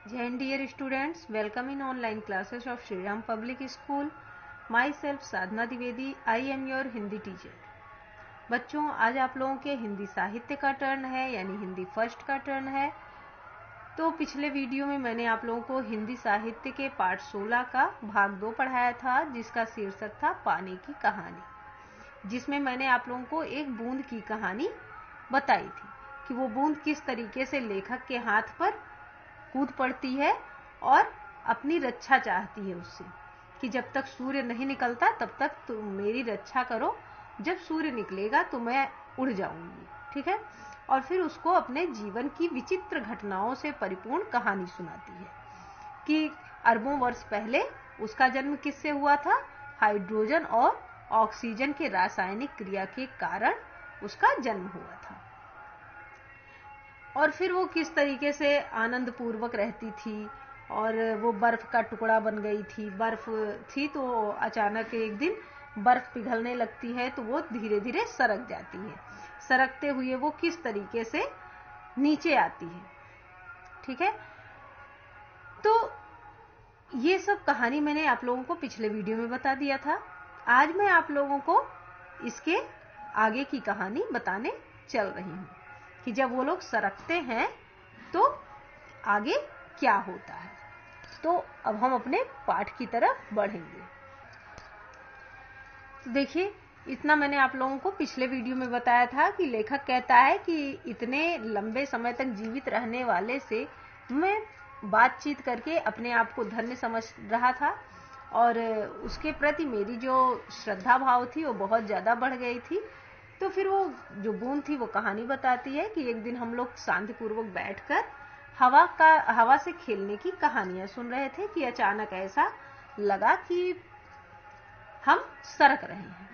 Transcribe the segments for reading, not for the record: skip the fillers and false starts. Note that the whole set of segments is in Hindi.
Jai dear students, welcome in online classes of Shri Ram Public School. Myself Sadhna Dwivedi, I am your Hindi teacher. बच्चों, आज आप लोगों के हिंदी साहित्य का टर्न है, यानी हिंदी फर्स्ट का टर्न है. तो पिछले वीडियो में मैंने आप लोगों को हिंदी साहित्य के पाठ 16 का भाग 2 पढ़ाया था, जिसका शीर्षक था पानी की कहानी, जिसमें मैंने आप लोगों को एक बूंद की कहानी बताई थी कि वो बूंद किस तरीके से लेखक के हाथ पर कूद पड़ती है और अपनी रक्षा चाहती है उससे, कि जब तक सूर्य नहीं निकलता तब तक तुम मेरी रक्षा करो, जब सूर्य निकलेगा तो मैं उड़ जाऊंगी. ठीक है. और फिर उसको अपने जीवन की विचित्र घटनाओं से परिपूर्ण कहानी सुनाती है कि अरबों वर्ष पहले उसका जन्म किससे हुआ था. हाइड्रोजन और ऑक्सीजन के रासायनिक क्रिया के कारण उसका जन्म हुआ था. और फिर वो किस तरीके से आनंद पूर्वक रहती थी और वो बर्फ का टुकड़ा बन गई थी. बर्फ थी तो अचानक एक दिन बर्फ पिघलने लगती है तो वो धीरे धीरे सरक जाती है. सरकते हुए वो किस तरीके से नीचे आती है. ठीक है. तो ये सब कहानी मैंने आप लोगों को पिछले वीडियो में बता दिया था. आज मैं आप लोगों को इसके आगे की कहानी बताने चल रही हूं कि जब वो लोग सरकते हैं तो आगे क्या होता है. तो अब हम अपने पाठ की तरफ बढ़ेंगे. देखिए, इतना मैंने आप लोगों को पिछले वीडियो में बताया था कि लेखक कहता है कि इतने लंबे समय तक जीवित रहने वाले से मैं बातचीत करके अपने आप को धन्य समझ रहा था और उसके प्रति मेरी जो श्रद्धा भाव थी वो बहुत ज्यादा बढ़ गई थी. तो फिर वो जो बूंद थी वो कहानी बताती है कि एक दिन हम लोग शांतिपूर्वक बैठकर हवा से खेलने की कहानियां सुन रहे थे कि अचानक ऐसा लगा कि हम सरक रहे हैं.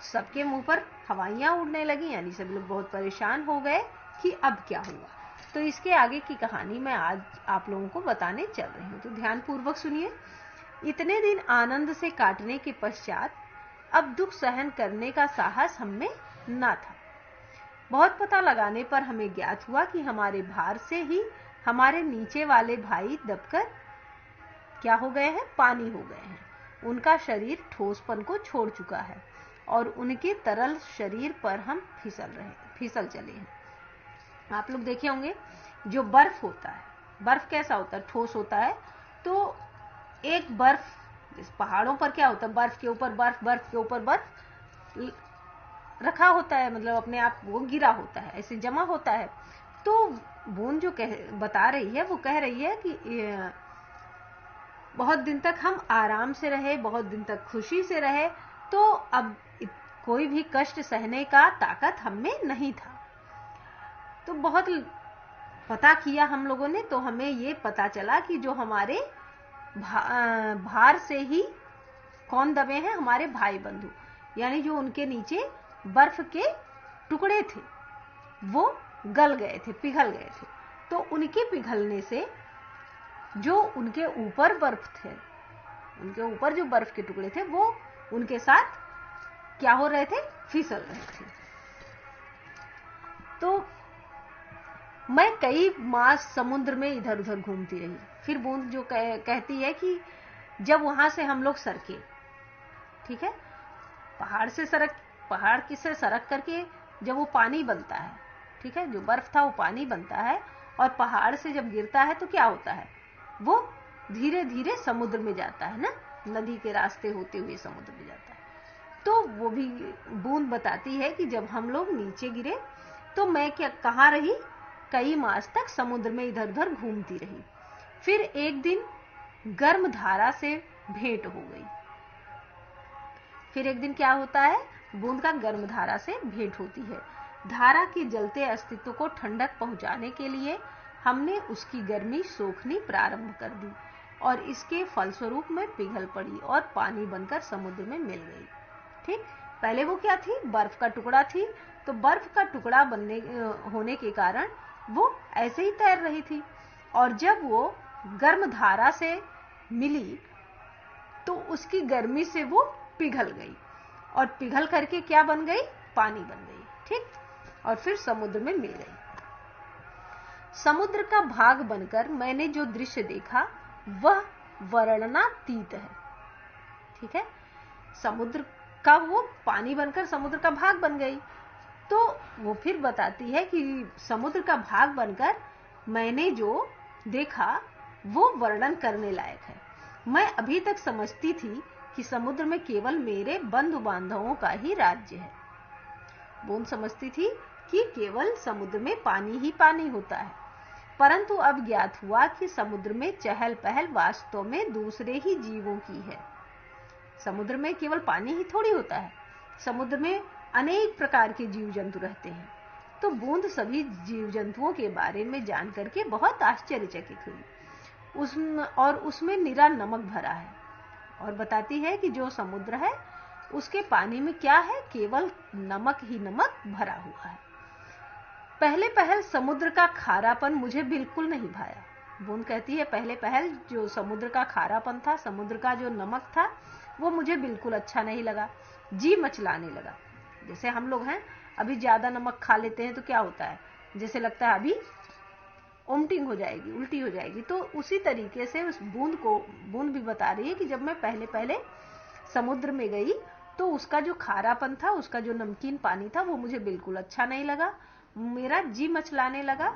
सबके मुंह पर हवाइयां उड़ने लगी, यानी सब लोग बहुत परेशान हो गए कि अब क्या हुआ. तो इसके आगे की कहानी मैं आज आप लोगों को बताने चल रही हूं, तो ध्यान पूर्वक सुनिए. इतने दिन आनंद से काटने के पश्चात अब दुख सहन करने का साहस हमें न था. बहुत पता लगाने पर हमें ज्ञात हुआ कि हमारे भार से ही हमारे नीचे वाले भाई दबकर क्या हो गए हैं, पानी हो गए हैं. उनका शरीर ठोसपन को छोड़ चुका है और उनके तरल शरीर पर हम फिसल चले हैं. आप लोग देखे होंगे जो बर्फ होता है, बर्फ कैसा होता है, ठोस होता है. तो एक बर्फ, इस पहाड़ों पर क्या होता है, बर्फ के ऊपर बर्फ, बर्फ के ऊपर बर्फ रखा होता है, मतलब अपने आप वो गिरा होता है, ऐसे जमा होता है. तो बूंद जो बता रही है वो कह रही है कि बहुत दिन तक हम आराम से रहे, बहुत दिन तक खुशी से रहे, तो अब कोई भी कष्ट सहने का ताकत हम में नहीं था. तो बहुत पता किया हम लोगों ने, तो हमें ये पता चला कि जो हमारे भार से ही कौन दबे हैं, हमारे भाई बंधु, यानी जो उनके नीचे बर्फ के टुकड़े थे वो गल गए थे, पिघल गए थे. तो उनके पिघलने से जो उनके ऊपर बर्फ थे, उनके ऊपर जो बर्फ के टुकड़े थे वो उनके साथ क्या हो रहे थे, फिसल रहे थे. तो मैं कई मास समुद्र में इधर उधर घूमती रही. फिर बूंद जो कहती है कि जब वहां से हम लोग सरके, ठीक है, पहाड़ से सरक करके जब वो पानी बनता है, ठीक है, जो बर्फ था वो पानी बनता है और पहाड़ से जब गिरता है तो क्या होता है, वो धीरे धीरे समुद्र में जाता है ना, नदी के रास्ते होते हुए समुद्र में जाता है. तो वो भी बूंद बताती है कि जब हम लोग नीचे गिरे तो मैं कहां रही, कई मास तक समुद्र में इधर उधर घूमती रही. फिर एक दिन गर्म धारा से भेंट हो गई. फिर एक दिन क्या होता है, बूंद का गर्म धारा से भेंट होती है. धारा के जलते अस्तित्व को ठंडक पहुंचाने के लिए हमने उसकी गर्मी सोखनी प्रारंभ कर दी और इसके फलस्वरूप में पिघल पड़ी और पानी बनकर समुद्र में मिल गई. ठीक, पहले वो क्या थी, बर्फ का टुकड़ा थी. तो बर्फ का टुकड़ा होने के कारण वो ऐसे ही तैर रही थी और जब वो गर्म धारा से मिली तो उसकी गर्मी से वो पिघल गई और पिघल करके क्या बन गई, पानी बन गई. ठीक, और फिर समुद्र में मिल गई. समुद्र का भाग बनकर मैंने जो दृश्य देखा वह वर्णनातीत है। ठीक है, समुद्र का वो पानी बनकर समुद्र का भाग बन गई, तो वो फिर बताती है कि समुद्र का भाग बनकर मैंने जो देखा वो वर्णन करने लायक है। मैं अभी तक समझती थी कि समुद्र में केवल मेरे बंधु बांधवों का ही राज्य है। बूंद समझती थी कि केवल समुद्र में पानी ही पानी होता है, परंतु अब ज्ञात हुआ कि समुद्र में चहल पहल वास्तव में दूसरे ही जीवों की है। समुद्र में केवल पानी ही थोड़ी होता है, समुद्र में अनेक प्रकार के जीव जंतु रहते हैं। तो बूंद सभी जीव जंतुओं के बारे में जान करके बहुत आश्चर्यचकित हुई। उसमें निरा नमक भरा है, और बताती है कि जो समुद्र है उसके पानी में क्या है, केवल नमक ही नमक भरा हुआ है। पहले पहल समुद्र का खारापन मुझे बिल्कुल नहीं भाया। बूंद कहती है पहले पहल जो समुद्र का खारापन था, समुद्र का जो नमक था, वो मुझे बिल्कुल अच्छा नहीं लगा, जी मचलाने लगा। जैसे हम लोग हैं, अभी ज्यादा नमक खा लेते हैं तो क्या होता है, जैसे लगता है अभी वोमिटिंग हो जाएगी, उल्टी हो जाएगी। तो उसी तरीके से उस बूंद भी बता रही है कि जब मैं पहले पहले समुद्र में गई तो उसका जो खारापन था, उसका जो नमकीन पानी था, वो मुझे बिल्कुल अच्छा नहीं लगा, मेरा जी मचलाने लगा।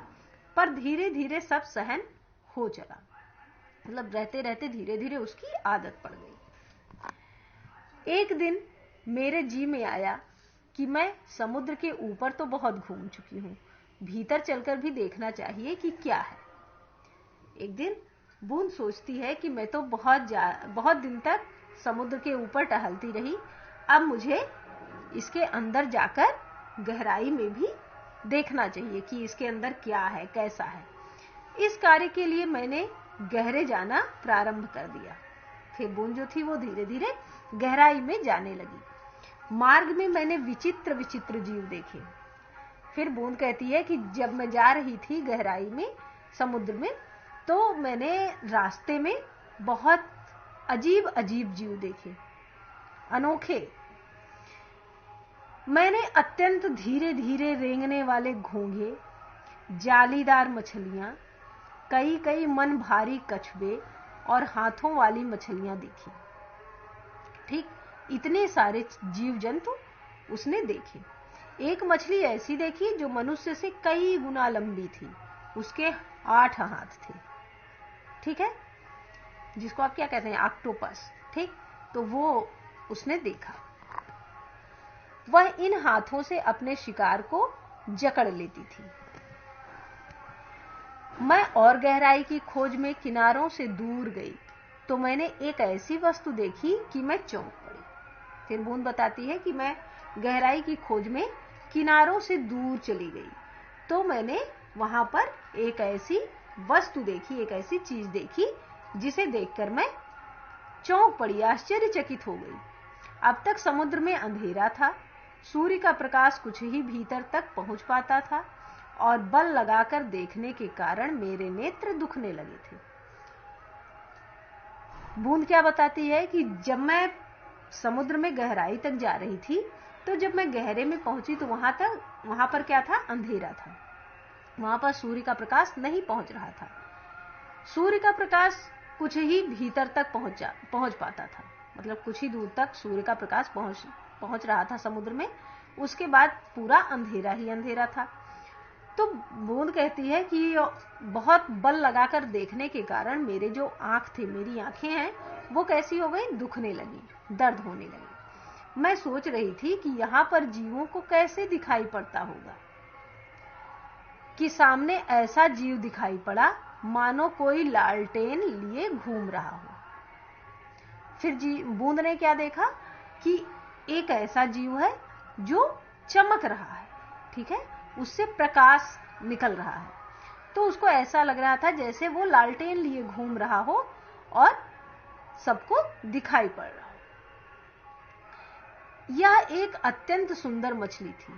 पर धीरे धीरे सब सहन हो चला, मतलब रहते रहते धीरे धीरे उसकी आदत पड़ गई। एक दिन मेरे जी में आया कि मैं समुद्र के ऊपर तो बहुत घूम चुकी हूं, भीतर चलकर भी देखना चाहिए कि क्या है। एक दिन बूंद सोचती है कि मैं तो बहुत दिन तक समुद्र के ऊपर टहलती रही, अब मुझे इसके अंदर जाकर गहराई में भी देखना चाहिए कि इसके अंदर क्या है, कैसा है। इस कार्य के लिए मैंने गहरे जाना प्रारंभ कर दिया। फिर बूंद जो थी वो धीरे धीरे गहराई में जाने लगी। मार्ग में मैंने विचित्र विचित्र जीव देखे। फिर बूंद कहती है कि जब मैं जा रही थी गहराई में समुद्र में, तो मैंने रास्ते में बहुत अजीब अजीब जीव देखे, अनोखे। मैंने अत्यंत धीरे धीरे रेंगने वाले घोंघे, जालीदार मछलियां, कई कई मन भारी कछुए और हाथों वाली मछलियां देखी। ठीक इतने सारे जीव जंतु उसने देखे। एक मछली ऐसी देखी जो मनुष्य से कई गुना लंबी थी, उसके 8 हाथ थे। ठीक है, जिसको आप क्या कहते हैं, ऑक्टोपस। ठीक, तो वो उसने देखा। वह इन हाथों से अपने शिकार को जकड़ लेती थी। मैं और गहराई की खोज में किनारों से दूर गई तो मैंने एक ऐसी वस्तु देखी कि मैं चौंक पड़ी। फिर बूंद बताती है कि मैं गहराई की खोज में किनारों से दूर चली गई तो मैंने वहां पर एक ऐसी वस्तु देखी, एक ऐसी चीज देखी जिसे देखकर मैं चौंक पड़ी, आश्चर्यचकित हो गई। अब तक समुद्र में अंधेरा था, सूर्य का प्रकाश कुछ ही भीतर तक पहुंच पाता था और बल लगाकर देखने के कारण मेरे नेत्र दुखने लगे थे। बूंद क्या बताती है कि जब मैं समुद्र में गहराई तक जा रही थी तो जब मैं गहरे में पहुंची तो वहां पर क्या था, अंधेरा था। वहां पर सूर्य का प्रकाश नहीं पहुंच रहा था। सूर्य का प्रकाश कुछ ही भीतर तक पहुंच पाता था, मतलब कुछ ही दूर तक सूर्य का प्रकाश पहुंच रहा था समुद्र में, उसके बाद पूरा अंधेरा ही अंधेरा था। तो बूंद कहती है कि बहुत बल लगाकर देखने के कारण मेरे जो मेरी आंखें हैं वो कैसी हो गई, दुखने लगी, दर्द होने लगी। मैं सोच रही थी कि यहां पर जीवों को कैसे दिखाई पड़ता होगा कि सामने ऐसा जीव दिखाई पड़ा मानो कोई लालटेन लिए घूम रहा हो। फिर बूंद ने क्या देखा कि एक ऐसा जीव है जो चमक रहा है। ठीक है, उससे प्रकाश निकल रहा है, तो उसको ऐसा लग रहा था जैसे वो लालटेन लिए घूम रहा हो और सबको दिखाई पड़ रहा हो। यह एक अत्यंत सुंदर मछली थी,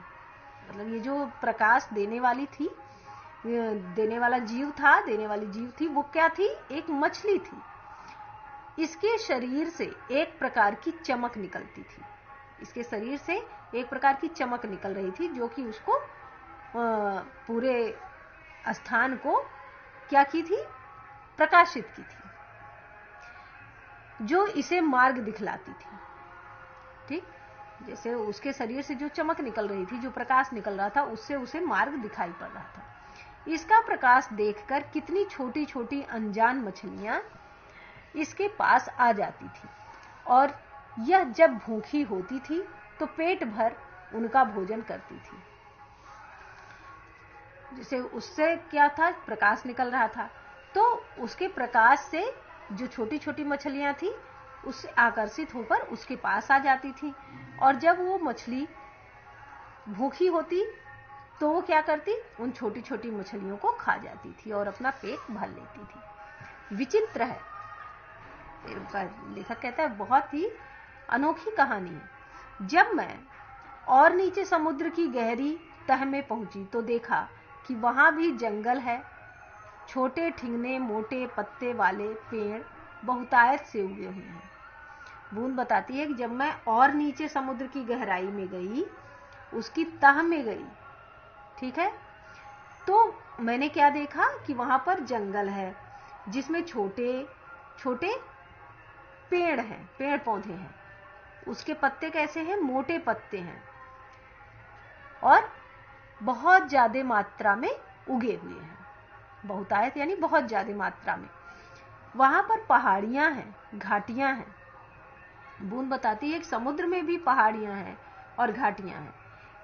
मतलब ये जो प्रकाश देने वाली थी, देने वाला जीव था, देने वाली जीव थी, वो क्या थी, एक मछली थी। इसके शरीर से एक प्रकार की चमक निकलती थी, इसके शरीर से एक प्रकार की चमक निकल रही थी जो कि उसको पूरे स्थान को क्या की थी, प्रकाशित की थी, जो इसे मार्ग दिखलाती थी। ठीक, जैसे उसके शरीर से जो चमक निकल रही थी, जो प्रकाश निकल रहा था, उससे उसे मार्ग दिखाई पड़ रहा था। इसका प्रकाश देखकर कितनी छोटी छोटी अनजान मछलियां इसके पास आ जाती थी, और यह जब भूखी होती थी तो पेट भर उनका भोजन करती थी। जैसे उससे क्या था, प्रकाश निकल रहा था, तो उसके प्रकाश से जो छोटी छोटी मछलियां थी उससे आकर्षित होकर उसके पास आ जाती थी, और जब वो मछली भूखी होती तो वो क्या करती, उन छोटी छोटी मछलियों को खा जाती थी और अपना पेट भर लेती थी। विचित्र है, लेखक कहता है बहुत ही अनोखी कहानी है। जब मैं और नीचे समुद्र की गहरी तह में पहुंची तो देखा कि वहां भी जंगल है। छोटे ठिंगने मोटे पत्ते वाले पेड़ बहुतायत से उगे हुए हैं। बूंद बताती है कि जब मैं और नीचे समुद्र की गहराई में गई, उसकी तह में गई, ठीक है, तो मैंने क्या देखा कि वहां पर जंगल है जिसमें छोटे छोटे पेड़ हैं, पेड़ पौधे हैं। उसके पत्ते कैसे हैं, मोटे पत्ते हैं और बहुत ज्यादा मात्रा में उगे हुए हैं। बहुतायत यानी बहुत ज्यादा मात्रा में। वहां पर पहाड़ियां हैं, घाटियां हैं। बूंद बताती है कि समुद्र में भी पहाड़ियां हैं और घाटियां हैं।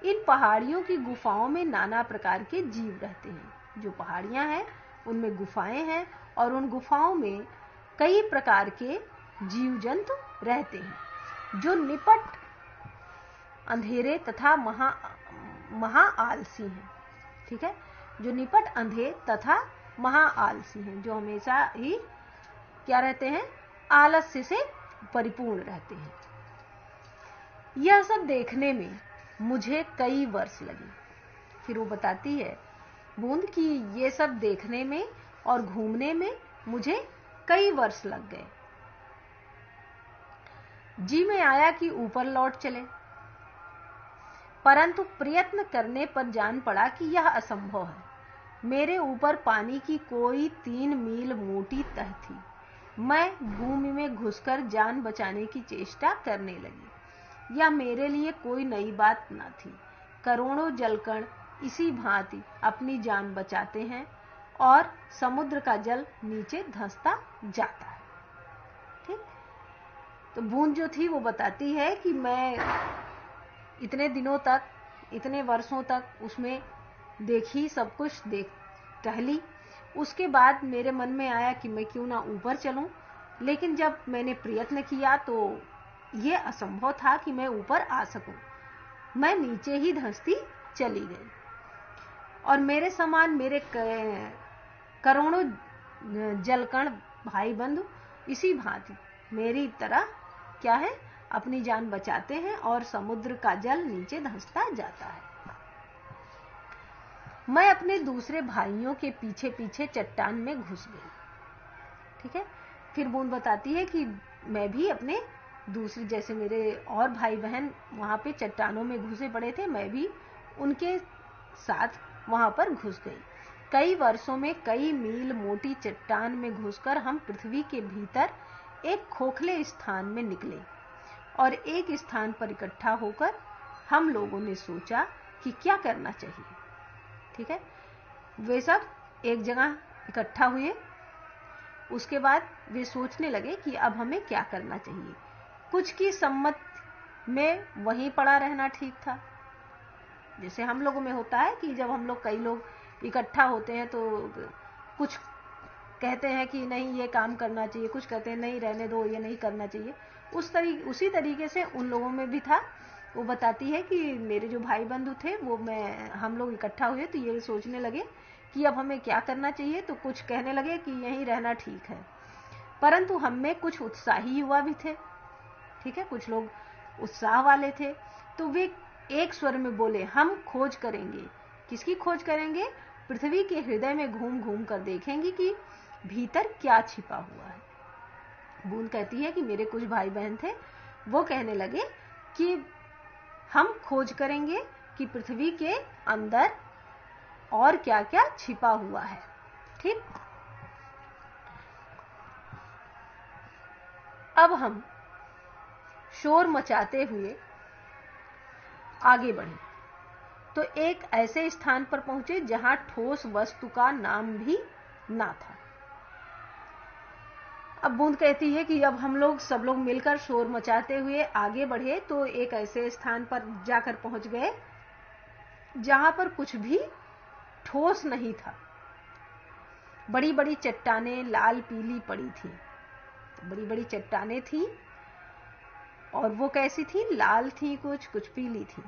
इन पहाड़ियों की गुफाओं में नाना प्रकार के जीव रहते हैं। जो पहाड़ियां हैं उनमें गुफाएं हैं और उन गुफाओं में कई प्रकार के जीव जंतु रहते हैं जो निपट अंधेरे तथा महा आलसी हैं। ठीक है, जो निपट अंधे तथा महा आलसी हैं, जो हमेशा ही क्या रहते हैं, आलस्य से परिपूर्ण रहते हैं। यह सब देखने में मुझे कई वर्ष लगे। फिर वो बताती है बूंद कि ये सब देखने में और घूमने में मुझे कई वर्ष लग गए। जी में आया कि ऊपर लौट चले, परंतु प्रयत्न करने पर जान पड़ा कि यह असंभव है। मेरे ऊपर पानी की कोई 3 मील मोटी तह थी। मैं भूमि में घुसकर जान बचाने की चेष्टा करने लगी। यह मेरे लिए कोई नई बात न थी। करोड़ों जलकण इसी भांति अपनी जान बचाते हैं और समुद्र का जल नीचे धंसता जाता है। ठीक, तो बूंद जो थी वो बताती है कि मैं इतने दिनों तक, इतने वर्षों तक उसमें देखी, सब कुछ टहली। उसके बाद मेरे मन में आया कि मैं क्यों ना ऊपर चलूं, लेकिन जब मैंने प्रयत्न किया तो ये असंभव था कि मैं ऊपर आ सकूं। मैं नीचे ही धंसती चली गई और मेरे समान मेरे करोड़ों जलकण भाई बंधु इसी भांति मेरी तरह क्या है, अपनी जान बचाते हैं और समुद्र का जल नीचे धंसता जाता है। मैं अपने दूसरे भाइयों के पीछे पीछे चट्टान में घुस गई। ठीक है, फिर बूंद बताती है कि मैं भी अपने दूसरे, जैसे मेरे और भाई बहन वहां पे चट्टानों में घुसे पड़े थे, मैं भी उनके साथ वहां पर घुस गई। कई वर्षों में कई मील मोटी चट्टान में घुसकर हम पृथ्वी के भीतर एक खोखले स्थान में निकले और एक स्थान पर इकट्ठा होकर हम लोगों ने सोचा कि क्या करना चाहिए। ठीक है, वे सब एक जगह इकट्ठा हुए। उसके बाद वे सोचने लगे कि अब हमें क्या करना चाहिए। कुछ की सम्मत में वहीं पड़ा रहना ठीक था। जैसे हम लोगों में होता है कि जब हम लोग, कई लोग इकट्ठा होते हैं तो कुछ कहते हैं कि नहीं ये काम करना चाहिए, कुछ कहते हैं नहीं रहने दो, ये नहीं करना चाहिए। उसी तरीके से उन लोगों में भी था। वो बताती है कि मेरे जो भाई बंधु थे वो हम लोग इकट्ठा हुए तो ये सोचने लगे कि अब हमें क्या करना चाहिए। तो कुछ कहने लगे कि यहीं रहना ठीक है, परंतु हम में कुछ उत्साही युवा भी थे। ठीक है, कुछ लोग उत्साह वाले थे, तो वे एक स्वर में बोले हम खोज करेंगे। किसकी खोज करेंगे? पृथ्वी के हृदय में घूम घूम कर देखेंगे कि भीतर क्या छिपा हुआ है। बूंद कहती है कि मेरे कुछ भाई बहन थे, वो कहने लगे कि हम खोज करेंगे कि पृथ्वी के अंदर और क्या क्या छिपा हुआ है। ठीक, अब हम शोर मचाते हुए आगे बढ़े तो एक ऐसे स्थान पर पहुंचे जहां ठोस वस्तु का नाम भी ना था। अब बूंद कहती है कि अब हम लोग सब लोग मिलकर शोर मचाते हुए आगे बढ़े तो एक ऐसे स्थान पर जाकर पहुंच गए जहां पर कुछ भी ठोस नहीं था। बड़ी बड़ी चट्टानें लाल पीली पड़ी थी, बड़ी बड़ी चट्टानें थी और वो कैसी थी, लाल थी, कुछ पीली थी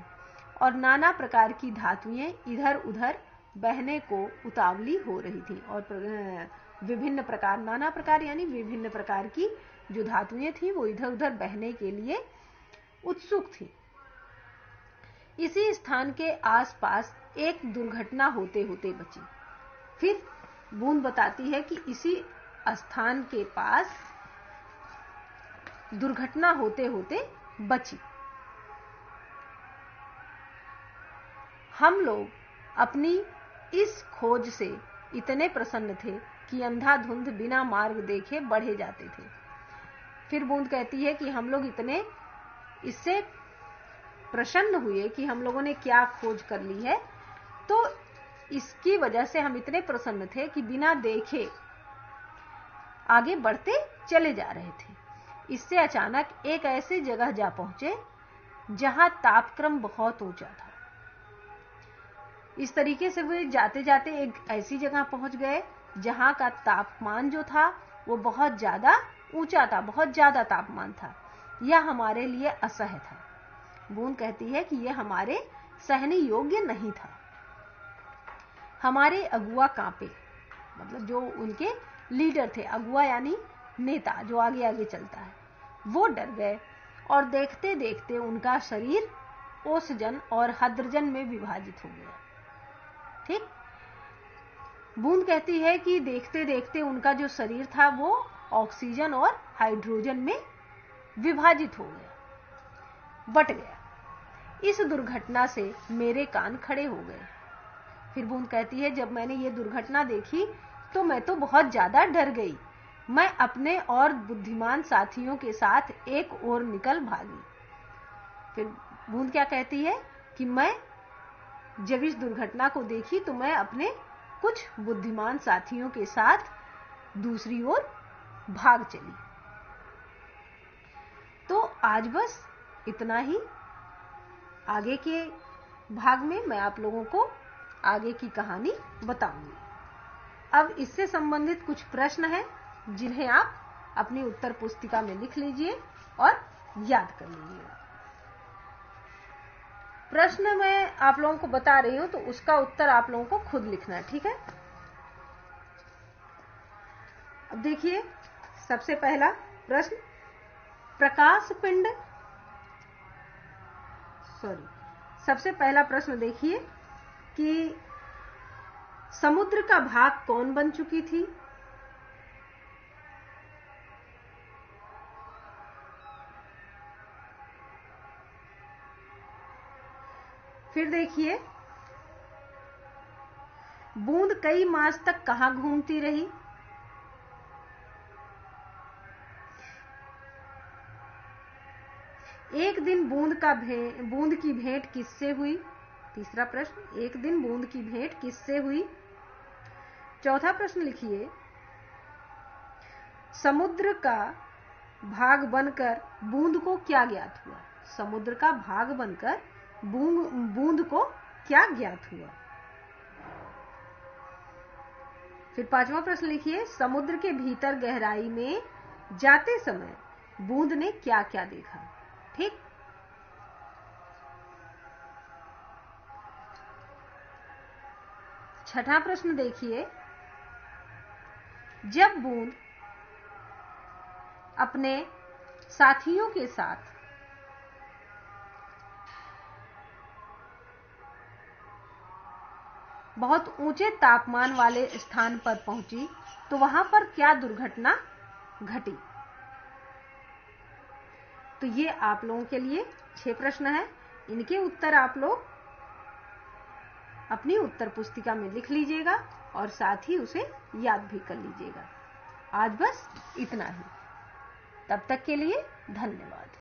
और नाना प्रकार की धातुएं इधर उधर बहने को उतावली हो रही थी। और विभिन्न प्रकार, नाना प्रकार यानी विभिन्न प्रकार की जो धातुएं थी वो इधर उधर बहने के लिए उत्सुक थी। इसी स्थान के आसपास एक दुर्घटना होते होते बची। फिर बूंद बताती है कि इसी स्थान के पास दुर्घटना होते होते बची। हम लोग अपनी इस खोज से इतने प्रसन्न थे कि अंधाधुंध बिना मार्ग देखे बढ़े जाते थे। फिर बूंद कहती है कि हम लोग इतने इससे प्रसन्न हुए कि हम लोगों ने क्या खोज कर ली है, तो इसकी वजह से हम इतने प्रसन्न थे कि बिना देखे आगे बढ़ते चले जा रहे थे। इससे अचानक एक ऐसी जगह जा पहुंचे जहां तापक्रम बहुत ऊंचा था। इस तरीके से वे जाते जाते एक ऐसी जगह पहुंच गए जहां का तापमान जो था वो बहुत ज्यादा ऊंचा था, बहुत ज्यादा तापमान था। यह हमारे लिए असह्य था। बूंद कहती है कि यह हमारे सहने योग्य नहीं था। हमारे अगुआ कांपे, मतलब जो उनके लीडर थे, अगुआ यानी नेता जो आगे आगे चलता है, वो डर गए और देखते देखते उनका शरीर ओसजन और हाइड्रोजन में विभाजित हो गया। ठीक, बूंद कहती है कि देखते देखते उनका जो शरीर था वो ऑक्सीजन और हाइड्रोजन में विभाजित हो गया, बट गया। इस दुर्घटना से मेरे कान खड़े हो गए। फिर बूंद कहती है जब मैंने ये दुर्घटना देखी तो मैं तो बहुत ज्यादा डर गई। मैं अपने और बुद्धिमान साथियों के साथ एक ओर निकल भागी। फिर बूंद क्या कहती है कि मैं जब इस दुर्घटना को देखी तो मैं अपने कुछ बुद्धिमान साथियों के साथ दूसरी ओर भाग चली। तो आज बस इतना ही। आगे के भाग में मैं आप लोगों को आगे की कहानी बताऊंगी। अब इससे संबंधित कुछ प्रश्न हैं जिन्हें आप अपनी उत्तर पुस्तिका में लिख लीजिए और याद कर लीजिएगा। प्रश्न मैं आप लोगों को बता रही हूं तो उसका उत्तर आप लोगों को खुद लिखना है, ठीक है। अब देखिए सबसे पहला प्रश्न, सबसे पहला प्रश्न देखिए कि समुद्र का भाग कौन बन चुकी थी। फिर देखिए बूंद कई मास तक कहां घूमती रही। एक दिन बूंद की भेंट किससे हुई। तीसरा प्रश्न, एक दिन बूंद की भेंट किससे हुई। चौथा प्रश्न लिखिए, समुद्र का भाग बनकर बूंद को क्या ज्ञात हुआ। समुद्र का भाग बनकर बूंद को क्या ज्ञात हुआ। फिर पांचवा प्रश्न लिखिए, समुद्र के भीतर गहराई में जाते समय बूंद ने क्या क्या देखा। ठीक, छठा प्रश्न देखिए, जब बूंद अपने साथियों के साथ बहुत ऊंचे तापमान वाले स्थान पर पहुंची तो वहां पर क्या दुर्घटना घटी। तो ये आप लोगों के लिए 6 प्रश्न हैं। इनके उत्तर आप लोग अपनी उत्तर पुस्तिका में लिख लीजिएगा और साथ ही उसे याद भी कर लीजिएगा। आज बस इतना ही। तब तक के लिए धन्यवाद।